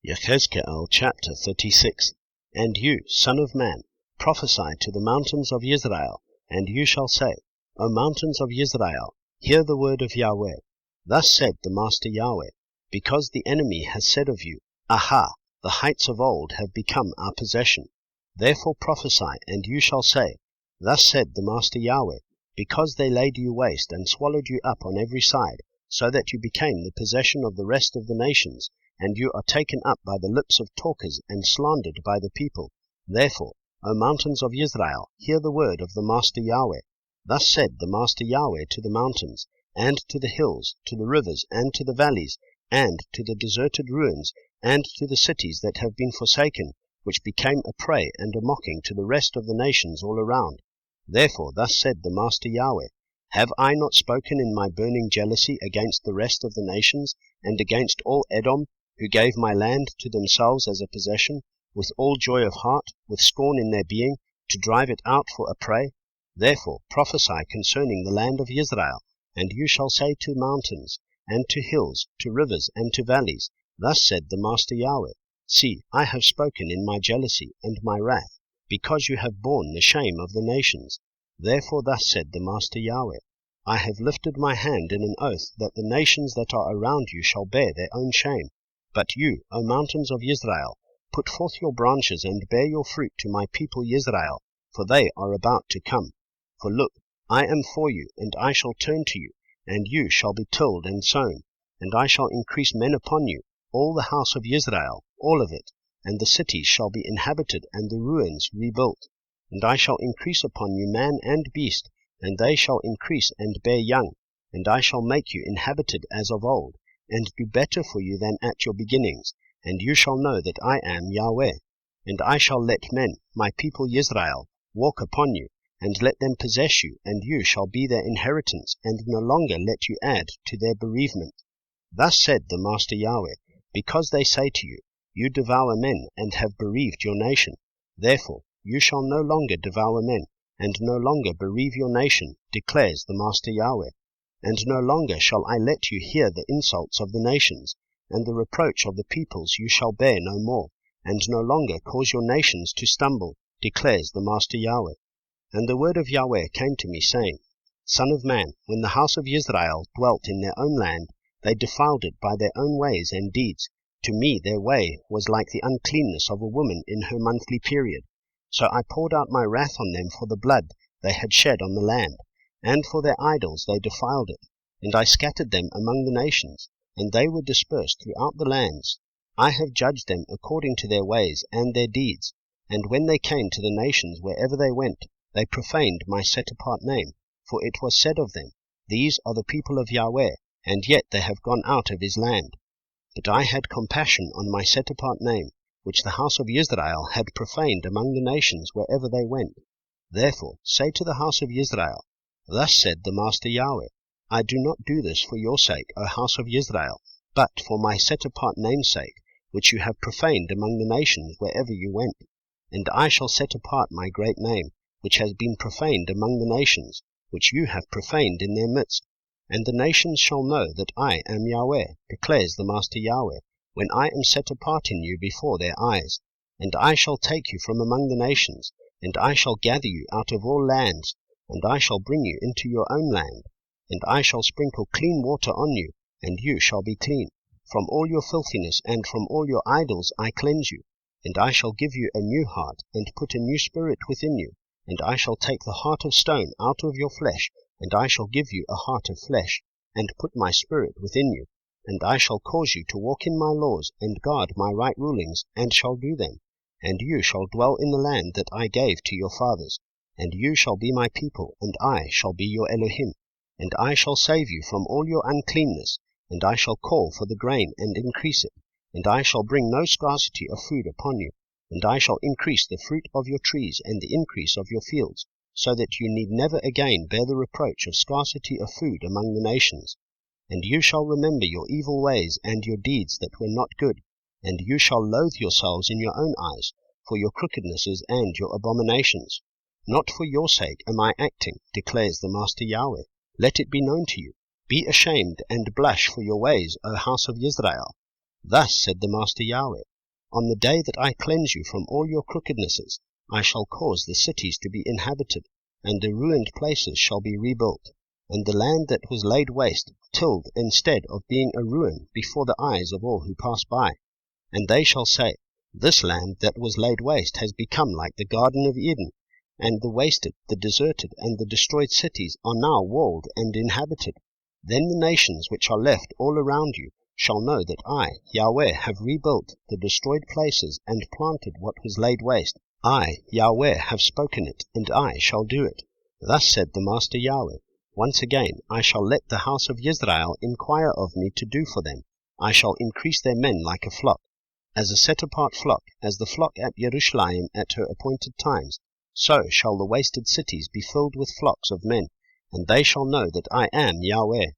Yehezq'ėl chapter 36. And you, son of man, prophesy to the mountains of Israel, and you shall say, O mountains of Israel, hear the word of Yahweh. Thus said the Master Yahweh, because the enemy has said of you, Aha, the heights of old have become our possession. Therefore prophesy, and you shall say, Thus said the Master Yahweh, because they laid you waste and swallowed you up on every side, so that you became the possession of the rest of the nations, and you are taken up by the lips of talkers and slandered by the people. Therefore, O mountains of Israel, hear the word of the Master Yahweh. Thus said the Master Yahweh to the mountains, and to the hills, to the rivers, and to the valleys, and to the deserted ruins, and to the cities that have been forsaken, which became a prey and a mocking to the rest of the nations all around. Therefore thus said the Master Yahweh, Have I not spoken in my burning jealousy against the rest of the nations, and against all Edom, who gave my land to themselves as a possession, with all joy of heart, with scorn in their being, to drive it out for a prey? Therefore prophesy concerning the land of Israel, and you shall say to mountains, and to hills, to rivers, and to valleys, Thus said the Master Yahweh, See, I have spoken in my jealousy and my wrath, because you have borne the shame of the nations. Therefore thus said the Master Yahweh, I have lifted my hand in an oath that the nations that are around you shall bear their own shame. But you, O mountains of Israel, put forth your branches and bear your fruit to my people Israel, for they are about to come. For look, I am for you, and I shall turn to you, and you shall be tilled and sown, and I shall increase men upon you, all the house of Israel, all of it, and the cities shall be inhabited, and the ruins rebuilt. And I shall increase upon you man and beast, and they shall increase and bear young, and I shall make you inhabited as of old, and do better for you than at your beginnings, and you shall know that I am Yahweh. And I shall let men, my people Israel, walk upon you, and let them possess you, and you shall be their inheritance, and no longer let you add to their bereavement. Thus said the Master Yahweh, because they say to you, You devour men, and have bereaved your nation. Therefore you shall no longer devour men, and no longer bereave your nation, declares the Master Yahweh. And no longer shall I let you hear the insults of the nations, and the reproach of the peoples you shall bear no more, and no longer cause your nations to stumble, declares the Master Yahweh. And the word of Yahweh came to me, saying, Son of man, when the house of Israel dwelt in their own land, they defiled it by their own ways and deeds. To me their way was like the uncleanness of a woman in her monthly period. So I poured out my wrath on them for the blood they had shed on the land, and for their idols they defiled it. And I scattered them among the nations, and they were dispersed throughout the lands. I have judged them according to their ways and their deeds. And when they came to the nations wherever they went, they profaned my set-apart name. For it was said of them, These are the people of Yahweh, and yet they have gone out of his land. But I had compassion on my set-apart name, which the house of Israel had profaned among the nations wherever they went. Therefore say to the house of Israel, Thus said the Master Yahweh, I do not do this for your sake, O house of Israel, but for my set-apart name's sake, which you have profaned among the nations wherever you went. And I shall set apart my great name, which has been profaned among the nations, which you have profaned in their midst. And the nations shall know that I am Yahweh, declares the Master Yahweh, when I am set apart in you before their eyes. And I shall take you from among the nations, and I shall gather you out of all lands, and I shall bring you into your own land. And I shall sprinkle clean water on you, and you shall be clean. From all your filthiness and from all your idols I cleanse you. And I shall give you a new heart, and put a new spirit within you. And I shall take the heart of stone out of your flesh, and I shall give you a heart of flesh, and put my spirit within you. And I shall cause you to walk in my laws, and guard my right rulings, and shall do them. And you shall dwell in the land that I gave to your fathers. And you shall be my people, and I shall be your Elohim. And I shall save you from all your uncleanness, and I shall call for the grain, and increase it. And I shall bring no scarcity of food upon you. And I shall increase the fruit of your trees, and the increase of your fields, so that you need never again bear the reproach of scarcity of food among the nations. And you shall remember your evil ways and your deeds that were not good, and you shall loathe yourselves in your own eyes, for your crookednesses and your abominations. Not for your sake am I acting, declares the Master Yahweh. Let it be known to you. Be ashamed and blush for your ways, O house of Israel. Thus said the Master Yahweh, On the day that I cleanse you from all your crookednesses, I shall cause the cities to be inhabited, and the ruined places shall be rebuilt, and the land that was laid waste tilled instead of being a ruin before the eyes of all who pass by. And they shall say, This land that was laid waste has become like the Garden of Eden, and the wasted, the deserted, and the destroyed cities are now walled and inhabited. Then the nations which are left all around you shall know that I, Yahweh, have rebuilt the destroyed places and planted what was laid waste. I, Yahweh, have spoken it, and I shall do it. Thus said the Master Yahweh. Once again I shall let the house of Yisrael inquire of me to do for them. I shall increase their men like a flock, as a set-apart flock, as the flock at Jerusalem at her appointed times. So shall the wasted cities be filled with flocks of men, and they shall know that I am Yahweh.